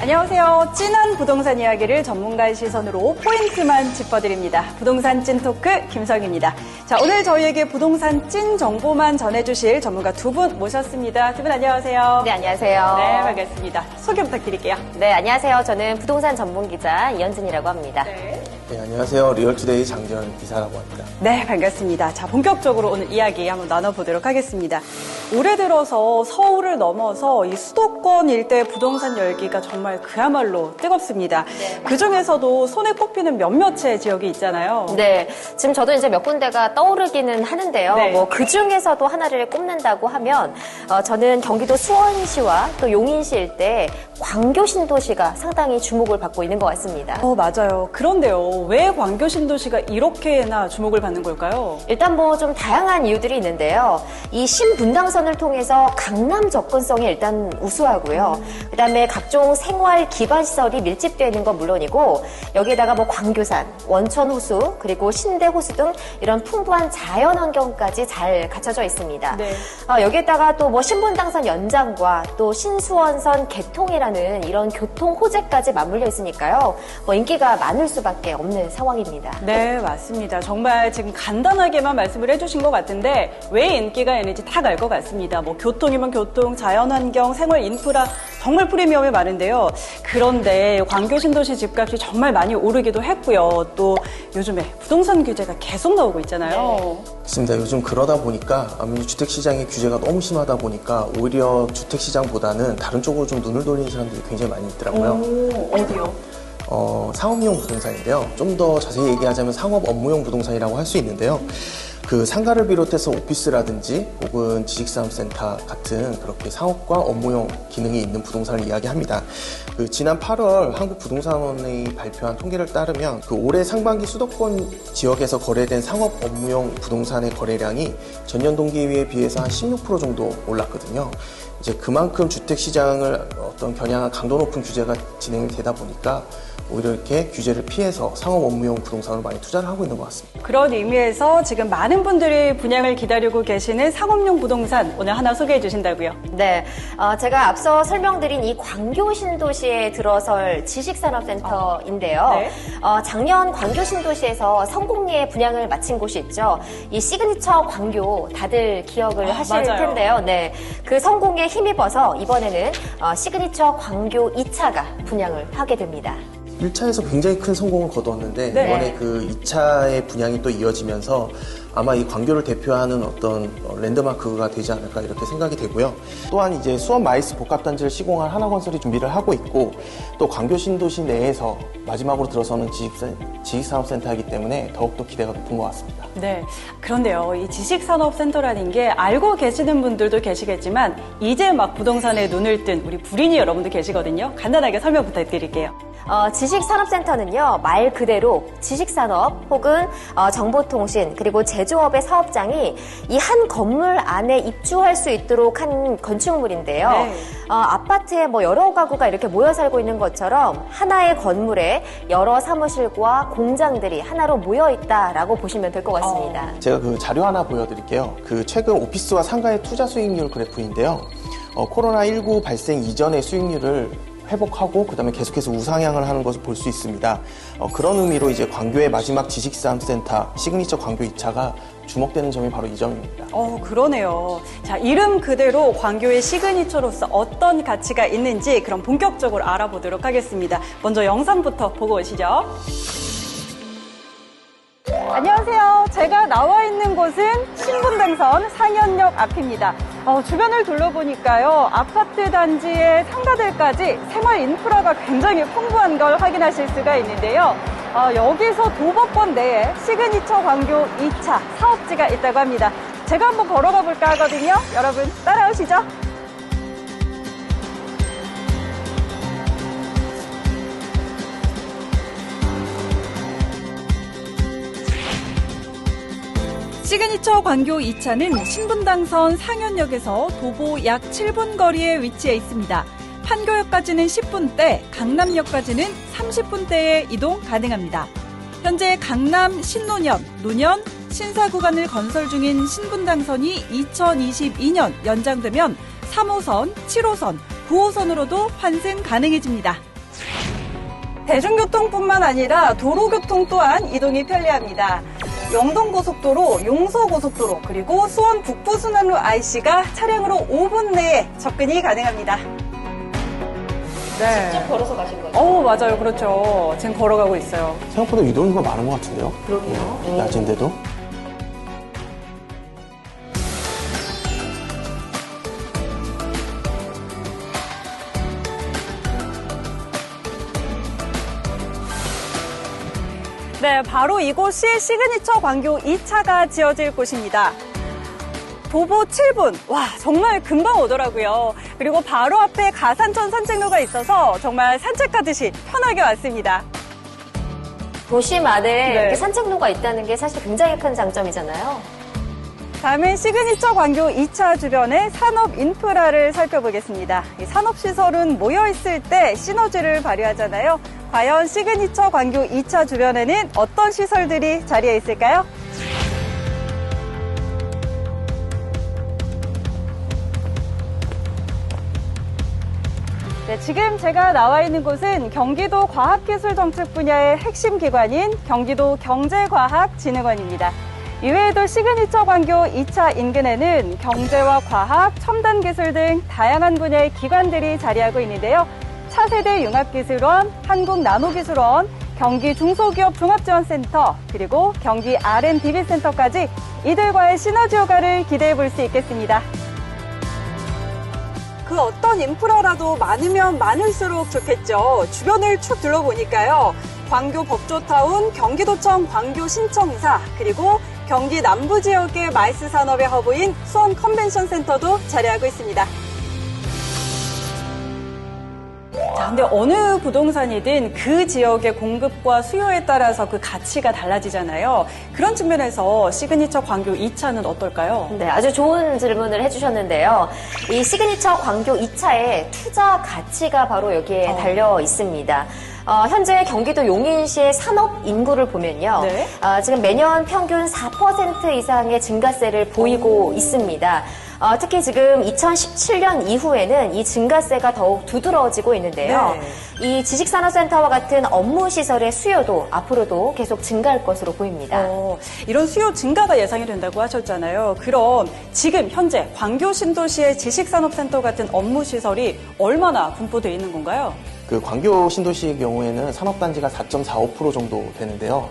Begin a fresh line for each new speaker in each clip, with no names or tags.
안녕하세요. 찐한 부동산 이야기를 전문가의 시선으로 포인트만 짚어드립니다. 부동산 찐 토크 김성희입니다. 자, 오늘 저희에게 부동산 찐 정보만 전해주실 전문가 두 분 모셨습니다. 두 분 안녕하세요.
네, 안녕하세요.
네, 반갑습니다. 소개 부탁드릴게요.
네, 안녕하세요. 저는 부동산 전문기자 이현진이라고 합니다.
네, 안녕하세요. 리얼투데이 장재현 기사라고 합니다.
네, 반갑습니다. 자, 본격적으로 오늘 이야기 한번 나눠보도록 하겠습니다. 올해 들어서 서울을 넘어서 이 수도권 일대 부동산 열기가 정말 그야말로 뜨겁습니다.
네.
그중에서도 손에 꼽히는 몇몇의 지역이 있잖아요.
네, 지금 저도 이제 몇 군데가 떠오르기는 하는데요.
네.
뭐 그중에서도 하나를 꼽는다고 하면 저는 경기도 수원시와 또 용인시 일대 광교 신도시가 상당히 주목을 받고 있는 것 같습니다.
맞아요. 그런데요, 왜 광교 신도시가 이렇게나 주목을 받는 걸까요?
일단 뭐 좀 다양한 이유들이 있는데요. 이 신분당선을 통해서 강남 접근성이 일단 우수하고요. 그다음에 각종 생활 기반 시설이 밀집되어 있는 건 물론이고 여기에다가 뭐 광교산, 원천 호수, 그리고 신대 호수 등 이런 풍부한 자연 환경까지 잘 갖춰져 있습니다.
네.
여기에다가 또 뭐 신분당선 연장과 또 신수원선 개통이라는 이런 교통 호재까지 맞물려 있으니까요. 뭐 인기가 많을 수밖에 없는 상황입니다.
네, 맞습니다. 정말 지금 간단하게만 말씀을 해주신 것 같은데 왜 인기가 있는지 다 알 것 같습니다. 뭐 교통이면 교통, 자연환경, 생활 인프라 정말 프리미엄이 많은데요. 그런데 광교 신도시 집값이 정말 많이 오르기도 했고요. 또 요즘에 부동산 규제가 계속 나오고 있잖아요.
네.
맞습니다. 요즘 그러다 보니까 아무래도 주택시장의 규제가 너무 심하다 보니까 오히려 주택시장보다는 다른 쪽으로 좀 눈을 돌리는 사람들이 굉장히 많이 있더라고요.
어디요?
상업용 부동산인데요. 좀 더 자세히 얘기하자면 상업 업무용 부동산이라고 할 수 있는데요. 그 상가를 비롯해서 오피스라든지 혹은 지식산업센터 같은 그렇게 상업과 업무용 기능이 있는 부동산을 이야기합니다. 그 지난 8월 한국부동산원이 발표한 통계를 따르면 그 올해 상반기 수도권 지역에서 거래된 상업 업무용 부동산의 거래량이 전년 동기에 비해서 한 16% 정도 올랐거든요. 이제 그만큼 주택시장을 어떤 겨냥한 강도 높은 규제가 진행이 되다 보니까 오히려 이렇게 규제를 피해서 상업 업무용 부동산으로 많이 투자를 하고 있는 것 같습니다.
그런 의미에서 지금 많은 분들이 분양을 기다리고 계시는 상업용 부동산 오늘 하나 소개해 주신다고요?
네, 제가 앞서 설명드린 이 광교 신도시에 들어설 지식산업센터인데요.
네.
작년 광교 신도시에서 성공리에 분양을 마친 곳이 있죠. 이 시그니처 광교 다들 기억을 하실
맞아요.
텐데요. 네, 그 성공에 힘입어서 이번에는 시그니처 광교 2차가 분양을 하게 됩니다.
1차에서 굉장히 큰 성공을 거두었는데
네.
이번에 그 2차의 분양이 또 이어지면서 아마 이 광교를 대표하는 어떤 랜드마크가 되지 않을까 이렇게 생각이 되고요. 또한 이제 수원 마이스 복합단지를 시공할 하나건설이 준비를 하고 있고 또 광교 신도시 내에서 마지막으로 들어서는 지식산업센터이기 때문에 더욱더 기대가 높은 것 같습니다.
네. 그런데요, 이 지식산업센터라는 게 알고 계시는 분들도 계시겠지만 이제 막 부동산에 눈을 뜬 우리 불인이 여러분도 계시거든요. 간단하게 설명 부탁드릴게요.
지식산업센터는요, 말 그대로 지식산업 혹은 정보통신 그리고 제조업의 사업장이 이 한 건물 안에 입주할 수 있도록 한 건축물인데요.
네.
아파트에 뭐 여러 가구가 이렇게 모여 살고 있는 것처럼 하나의 건물에 여러 사무실과 공장들이 하나로 모여 있다라고 보시면 될 것 같습니다.
제가 그 자료 하나 보여드릴게요. 그 최근 오피스와 상가의 투자 수익률 그래프인데요. 코로나19 발생 이전의 수익률을 회복하고 그다음에 계속해서 우상향을 하는 것을 볼 수 있습니다. 그런 의미로 이제 광교의 마지막 지식산업센터 시그니처 광교 2차가 주목되는 점이 바로 이 점입니다.
그러네요. 자, 이름 그대로 광교의 시그니처로서 어떤 가치가 있는지 그럼 본격적으로 알아보도록 하겠습니다. 먼저 영상부터 보고 오시죠. 안녕하세요. 제가 나와 있는 곳은 신분당선 상현역 앞입니다. 주변을 둘러보니까요, 아파트 단지의 상가들까지 생활 인프라가 굉장히 풍부한 걸 확인하실 수가 있는데요. 여기서 도보권 내에 시그니처 광교 2차 사업지가 있다고 합니다. 제가 한번 걸어가 볼까 하거든요. 여러분 따라오시죠. 시그니처 광교 2차는 신분당선 상현역에서 도보 약 7분 거리에 위치해 있습니다. 판교역까지는 10분대, 강남역까지는 30분대에 이동 가능합니다. 현재 강남 신노년, 노년, 신사 구간을 건설 중인 신분당선이 2022년 연장되면 3호선, 7호선, 9호선으로도 환승 가능해집니다. 대중교통뿐만 아니라 도로교통 또한 이동이 편리합니다. 영동고속도로, 용서고속도로, 그리고 수원 북부순환로 IC가 차량으로 5분 내에 접근이 가능합니다. 네.
직접 걸어서 가신 거죠?
맞아요. 그렇죠. 지금 걸어가고 있어요.
생각보다 유동인구가 많은 것 같은데요?
그러게요.
낮은데도.
네, 바로 이곳이 시그니처 광교 2차가 지어질 곳입니다. 도보 7분. 와, 정말 금방 오더라고요. 그리고 바로 앞에 가산천 산책로가 있어서 정말 산책하듯이 편하게 왔습니다.
도심 안에
네.
이렇게 산책로가 있다는 게 사실 굉장히 큰 장점이잖아요.
다음은 시그니처 광교 2차 주변의 산업 인프라를 살펴보겠습니다. 이 산업시설은 모여있을 때 시너지를 발휘하잖아요. 과연 시그니처 광교 2차 주변에는 어떤 시설들이 자리해 있을까요? 네, 지금 제가 나와 있는 곳은 경기도 과학기술정책 분야의 핵심 기관인 경기도 경제과학진흥원입니다. 이외에도 시그니처 광교 2차 인근에는 경제와 과학, 첨단기술 등 다양한 분야의 기관들이 자리하고 있는데요. 차세대 융합기술원, 한국나노기술원, 경기중소기업종합지원센터, 그리고 경기 R&DB센터까지 이들과의 시너지 효과를 기대해 볼 수 있겠습니다. 그 어떤 인프라라도 많으면 많을수록 좋겠죠. 주변을 쭉 둘러보니까요. 광교 법조타운, 경기도청 광교 신청사, 그리고 경기 남부 지역의 마이스 산업의 허브인 수원 컨벤션 센터도 자리하고 있습니다. 자, 근데 어느 부동산이든 그 지역의 공급과 수요에 따라서 그 가치가 달라지잖아요. 그런 측면에서 시그니처 광교 2차는 어떨까요?
네, 아주 좋은 질문을 해주셨는데요. 이 시그니처 광교 2차의 투자 가치가 바로 여기에 달려 있습니다. 현재 경기도 용인시의 산업 인구를 보면요.
네.
지금 매년 평균 4% 이상의 증가세를 보이고 있습니다. 특히 지금 2017년 이후에는 이 증가세가 더욱 두드러지고 있는데요.
네.
이 지식산업센터와 같은 업무 시설의 수요도 앞으로도 계속 증가할 것으로 보입니다.
이런 수요 증가가 예상이 된다고 하셨잖아요. 그럼 지금 현재 광교 신도시의 지식산업센터 같은 업무 시설이 얼마나 분포되어 있는 건가요?
그 광교 신도시의 경우에는 산업단지가 4.45% 정도 되는데요.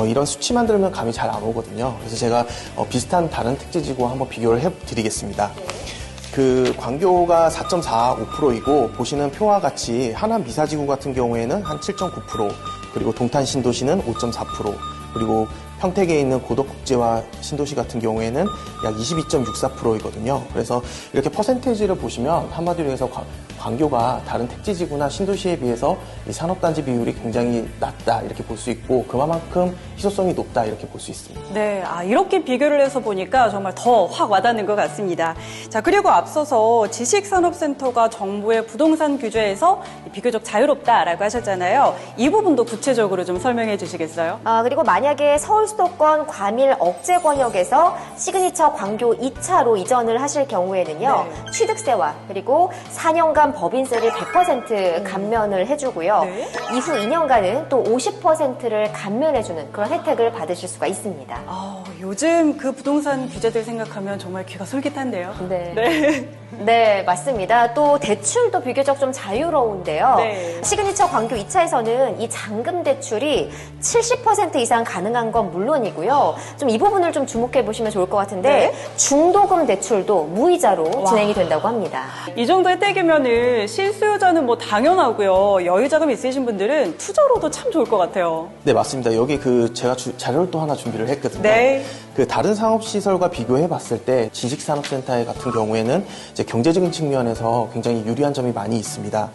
이런 수치만 들으면 감이 잘 안 오거든요. 그래서 제가 비슷한 다른 택지지구와 한번 비교를 해드리겠습니다. 그 광교가 4.45%이고 보시는 표와 같이 하남 미사지구 같은 경우에는 한 7.9%, 그리고 동탄 신도시는 5.4%, 그리고 평택에 있는 고덕국제화 신도시 같은 경우에는 약 22.64%이거든요. 그래서 이렇게 퍼센테이지를 보시면 한마디로 해서 광교가 다른 택지지구나 신도시에 비해서 이 산업단지 비율이 굉장히 낮다 이렇게 볼 수 있고 그만큼 희소성이 높다 이렇게 볼 수 있습니다.
네, 이렇게 비교를 해서 보니까 정말 더 확 와닿는 것 같습니다. 자, 그리고 앞서서 지식산업센터가 정부의 부동산 규제에서 비교적 자유롭다라고 하셨잖아요. 이 부분도 구체적으로 좀 설명해 주시겠어요?
그리고 만약에 서울 수도권 과밀 억제 권역에서 시그니처 광교 2차로 이전을 하실 경우에는요.
네.
취득세와 그리고 4년간 법인세를 100% 감면을 해주고요.
네.
이후 2년간은 또 50%를 감면해주는 그런 혜택을 받으실 수가 있습니다.
요즘 그 부동산 규제들 생각하면 정말 귀가 솔깃한데요.
네.
네.
네, 맞습니다. 또 대출도 비교적 좀 자유로운데요.
네.
시그니처 광교 2차에서는 이 잔금 대출이 70% 이상 가능한 건 물론이고요. 좀 이 부분을 좀 주목해 보시면 좋을 것 같은데
네.
중도금 대출도 무이자로 진행이 된다고 합니다.
이 정도 혜택이면은 실수요자는 뭐 당연하고요. 여유자금 있으신 분들은 투자로도 참 좋을 것 같아요.
네, 맞습니다. 여기 제가 자료를 또 하나 준비를 했거든요.
네.
그 다른 상업시설과 비교해 봤을 때 지식산업센터 같은 경우에는 이제 경제적인 측면에서 굉장히 유리한 점이 많이 있습니다.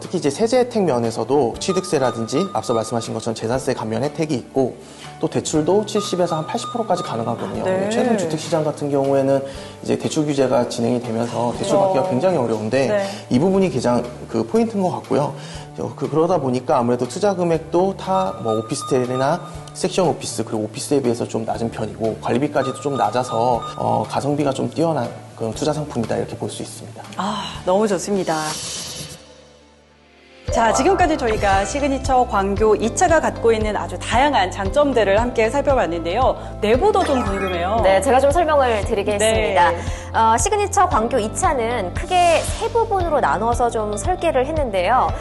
특히 이제 세제 혜택 면에서도 취득세라든지 앞서 말씀하신 것처럼 재산세 감면 혜택이 있고 또 대출도 70에서 한 80%까지 가능하거든요.
네.
최근 주택시장 같은 경우에는 이제 대출 규제가 진행이 되면서 대출 받기가 굉장히 어려운데
네.
이 부분이 가장 그 포인트인 것 같고요. 그러다 보니까 아무래도 투자 금액도 다 뭐 오피스텔이나 섹션 오피스 그리고 오피스에 비해서 좀 낮은 편이고 관리비까지도 좀 낮아서 가성비가 좀 뛰어난 그런 투자 상품이다 이렇게 볼 수 있습니다.
너무 좋습니다. 자, 지금까지 저희가 시그니처 광교 2차가 갖고 있는 아주 다양한 장점들을 함께 살펴봤는데요. 내부도 좀 궁금해요.
네, 제가 좀 설명을 드리겠습니다.
네.
시그니처 광교 2차는 크게 세 부분으로 나눠서 좀 설계를 했는데요.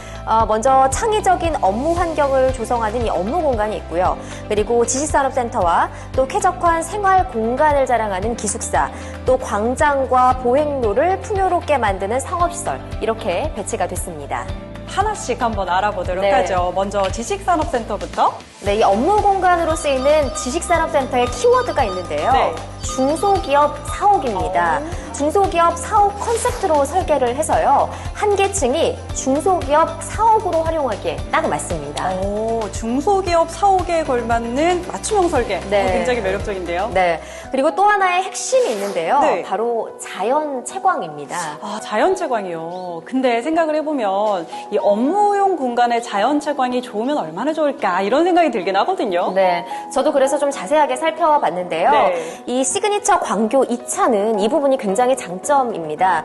먼저 창의적인 업무 환경을 조성하는 이 업무 공간이 있고요. 그리고 지식산업센터와 또 쾌적한 생활 공간을 자랑하는 기숙사, 또 광장과 보행로를 풍요롭게 만드는 상업시설, 이렇게 배치가 됐습니다.
하나씩 한번 알아보도록
네.
하죠. 먼저 지식산업센터부터.
네, 이 업무 공간으로 쓰이는 지식산업센터의 키워드가 있는데요.
네.
중소기업 사옥입니다. 중소기업 사옥 컨셉트로 설계를 해서요. 한 계층이 중소기업 사옥으로 활용하기에 딱 맞습니다.
오, 중소기업 사옥에 걸맞는 맞춤형 설계.
네.
굉장히 매력적인데요.
네. 그리고 또 하나의 핵심이 있는데요.
네.
바로 자연 채광입니다.
아, 자연채광이요. 근데 생각을 해보면 이 업무용 공간에 자연채광이 좋으면 얼마나 좋을까 이런 생각이 들긴 하거든요.
네, 저도 그래서 좀 자세하게 살펴봤는데요.
네.
이 시그니처 광교 2차는 이 부분이 굉장히 장점입니다.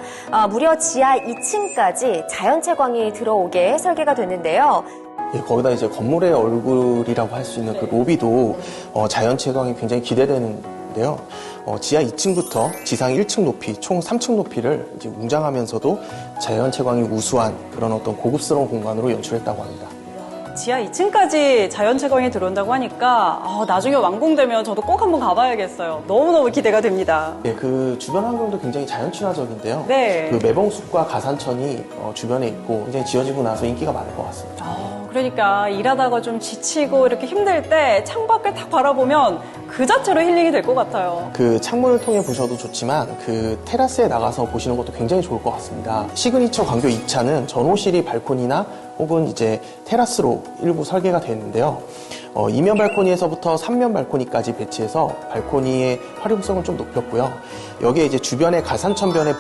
무려 지하 2층까지 자연채광이 들어오게 설계가 됐는데요.
예, 거기다 이제 건물의 얼굴이라고 할 수 있는 그 로비도 자연 채광이 굉장히 기대되는데요. 지하 2층부터 지상 1층 높이, 총 3층 높이를 이제 웅장하면서도 자연 채광이 우수한 그런 어떤 고급스러운 공간으로 연출했다고 합니다.
지하 2층까지 자연채광이 들어온다고 하니까 나중에 완공되면 저도 꼭 한번 가봐야겠어요. 너무너무 기대가 됩니다.
예, 그 주변 환경도 굉장히 자연 친화적인데요.
네.
그 매봉숲과 가산천이 주변에 있고 굉장히 지어지고 나서 인기가 많을 것 같습니다.
그러니까 일하다가 좀 지치고 이렇게 힘들 때 창밖을 딱 바라보면 그 자체로 힐링이 될 것 같아요.
그 창문을 통해 보셔도 좋지만 그 테라스에 나가서 보시는 것도 굉장히 좋을 것 같습니다. 시그니처 광교 2차는 전호실이 발코니나 혹은 이제 테라스로 일부 설계가 되어 있는데요. 2면 발코니에서부터 3면 발코니까지 배치해서 발코니의 활용성을 좀 높였고요. 여기에 이제 주변의 가산천변의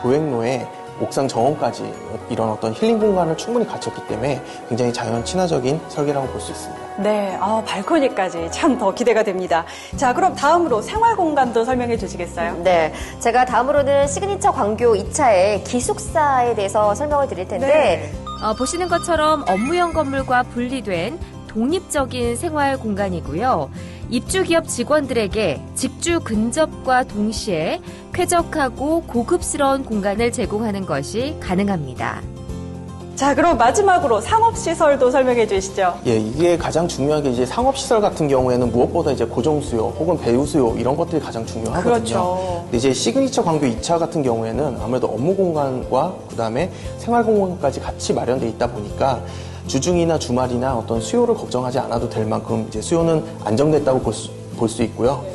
보행로에 옥상 정원까지 이런 어떤 힐링 공간을 충분히 갖췄기 때문에 굉장히 자연 친화적인 설계라고 볼 수 있습니다.
네, 발코니까지 참 더 기대가 됩니다. 자, 그럼 다음으로 생활 공간도 설명해 주시겠어요?
네, 제가 다음으로는 시그니처 광교 2차의 기숙사에 대해서 설명을 드릴 텐데
네.
보시는 것처럼 업무용 건물과 분리된 독립적인 생활 공간이고요. 입주기업 직원들에게 직주 근접과 동시에 쾌적하고 고급스러운 공간을 제공하는 것이 가능합니다.
자, 그럼 마지막으로 상업시설도 설명해 주시죠.
예, 이게 가장 중요한 게 이제 상업시설 같은 경우에는 무엇보다 이제 고정수요 혹은 배우수요 이런 것들이 가장 중요하거든요.
그렇죠.
근데 이제 시그니처 광교 2차 같은 경우에는 아무래도 업무 공간과 그다음에 생활 공간까지 같이 마련돼 있다 보니까 주중이나 주말이나 어떤 수요를 걱정하지 않아도 될 만큼 이제 수요는 안정됐다고 볼 수 있고요.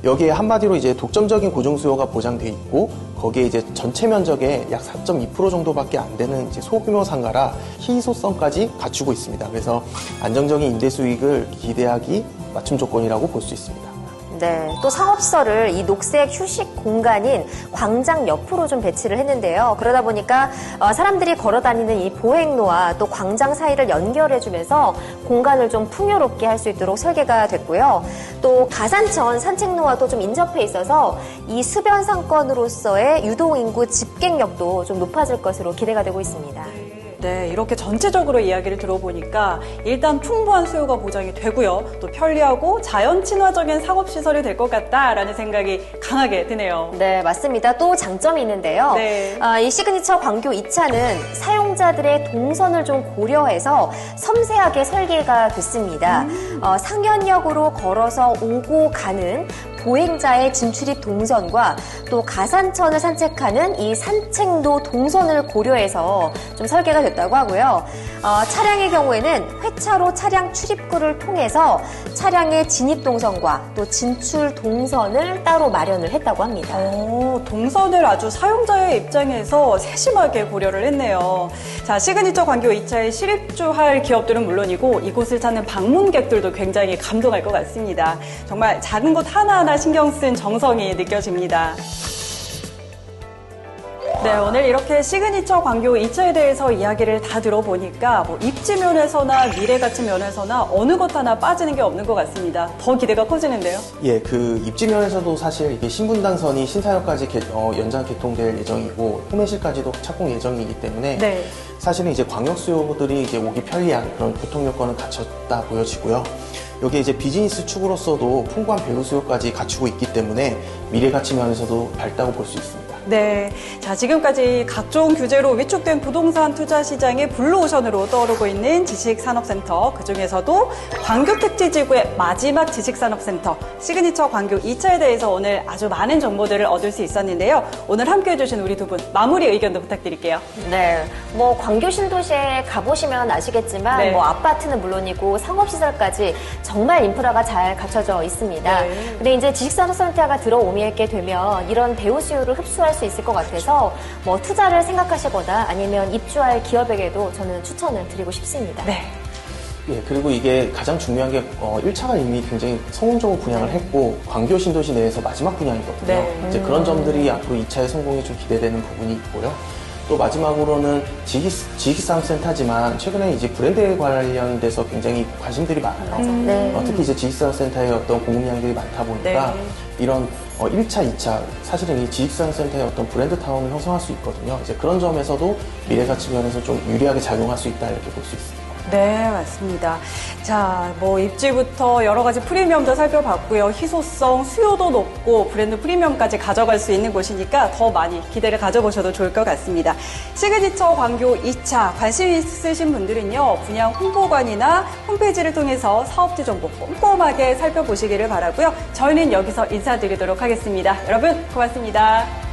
여기에 한마디로 이제 독점적인 고정 수요가 보장돼 있고 거기에 이제 전체 면적의 약 4.2% 정도밖에 안 되는 이제 소규모 상가라 희소성까지 갖추고 있습니다. 그래서 안정적인 임대 수익을 기대하기 맞춤 조건이라고 볼 수 있습니다.
네, 또 상업시설을 이 녹색 휴식 공간인 광장 옆으로 좀 배치를 했는데요. 그러다 보니까 사람들이 걸어다니는 이 보행로와 또 광장 사이를 연결해주면서 공간을 좀 풍요롭게 할 수 있도록 설계가 됐고요. 또 가산천 산책로와도 좀 인접해 있어서 이 수변 상권으로서의 유동인구 집객력도 좀 높아질 것으로 기대가 되고 있습니다.
네, 이렇게 전체적으로 이야기를 들어보니까 일단 풍부한 수요가 보장이 되고요. 또 편리하고 자연 친화적인 상업시설이 될 것 같다라는 생각이 강하게 드네요.
네, 맞습니다. 또 장점이 있는데요.
네.
이 시그니처 광교 2차는 사용자들의 동선을 좀 고려해서 섬세하게 설계가 됐습니다. 상현역으로 걸어서 오고 가는 보행자의 진출입 동선과 또 가산천을 산책하는 이 산책로 동선을 고려해서 좀 설계가 됐다고 하고요. 차량의 경우에는 회차로 차량 출입구를 통해서 차량의 진입 동선과 또 진출 동선을 따로 마련을 했다고 합니다.
동선을 아주 사용자의 입장에서 세심하게 고려를 했네요. 자, 시그니처 광교 2차에 실입주할 기업들은 물론이고 이곳을 찾는 방문객들도 굉장히 감동할 것 같습니다. 정말 작은 것 하나하나 신경 쓴 정성이 느껴집니다. 네, 오늘 이렇게 시그니처 광교 2차에 대해서 이야기를 다 들어보니까 뭐 입지 면에서나 미래 가치 면에서나 어느 것 하나 빠지는 게 없는 것 같습니다. 더 기대가 커지는데요.
예, 그 입지 면에서도 사실 이게 신분당선이 신사역까지 연장 개통될 예정이고 포매실까지도 착공 예정이기 때문에
네.
사실은 이제 광역 수요들이 이제 오기 편리한 그런 교통 여건을 갖췄다 보여지고요. 여기에 이제 비즈니스 축으로서도 풍부한 배우 수요까지 갖추고 있기 때문에 미래 가치 면에서도 밝다고 볼 수 있습니다.
네. 자, 지금까지 각종 규제로 위축된 부동산 투자 시장의 블루오션으로 떠오르고 있는 지식산업센터, 그중에서도 광교택지지구의 마지막 지식산업센터, 시그니처 광교 2차에 대해서 오늘 아주 많은 정보들을 얻을 수 있었는데요. 오늘 함께 해주신 우리 두 분, 마무리 의견도 부탁드릴게요.
네, 뭐 광교 신도시에 가보시면 아시겠지만
네.
뭐 아파트는 물론이고 상업시설까지 정말 인프라가 잘 갖춰져 있습니다.
네.
근데 이제 지식산업센터가 들어오게 되면 이런 배우 수요를 흡수할 수 있을 것 같아서 뭐 투자를 생각하시거나 아니면 입주할 기업에게도 저는 추천을 드리고 싶습니다.
네.
예, 그리고 이게 가장 중요한 게 1차가 이미 굉장히 성공적으로 분양을 했고 광교 신도시 내에서 마지막 분양이거든요.
네.
이제 그런 점들이 앞으로 2차의 성공이 좀 기대되는 부분이 있고요. 또 마지막으로는 지식산업센터지만 최근에 이제 브랜드에 관련돼서 굉장히 관심들이 많아요.
네.
특히 이제 지식산업센터의 어떤 공급량들이 많다 보니까
네.
이런 1차, 2차 사실은 이 지식산업센터의 어떤 브랜드 타운을 형성할 수 있거든요. 이제 그런 점에서도 미래가치 면에서 좀 유리하게 작용할 수 있다 이렇게 볼 수 있습니다.
네, 맞습니다. 자, 뭐 입지부터 여러 가지 프리미엄도 살펴봤고요. 희소성, 수요도 높고 브랜드 프리미엄까지 가져갈 수 있는 곳이니까 더 많이 기대를 가져보셔도 좋을 것 같습니다. 시그니처 광교 2차 관심 있으신 분들은요, 분양 홍보관이나 홈페이지를 통해서 사업지 정보 꼼꼼하게 살펴보시기를 바라고요. 저희는 여기서 인사드리도록 하겠습니다. 여러분, 고맙습니다.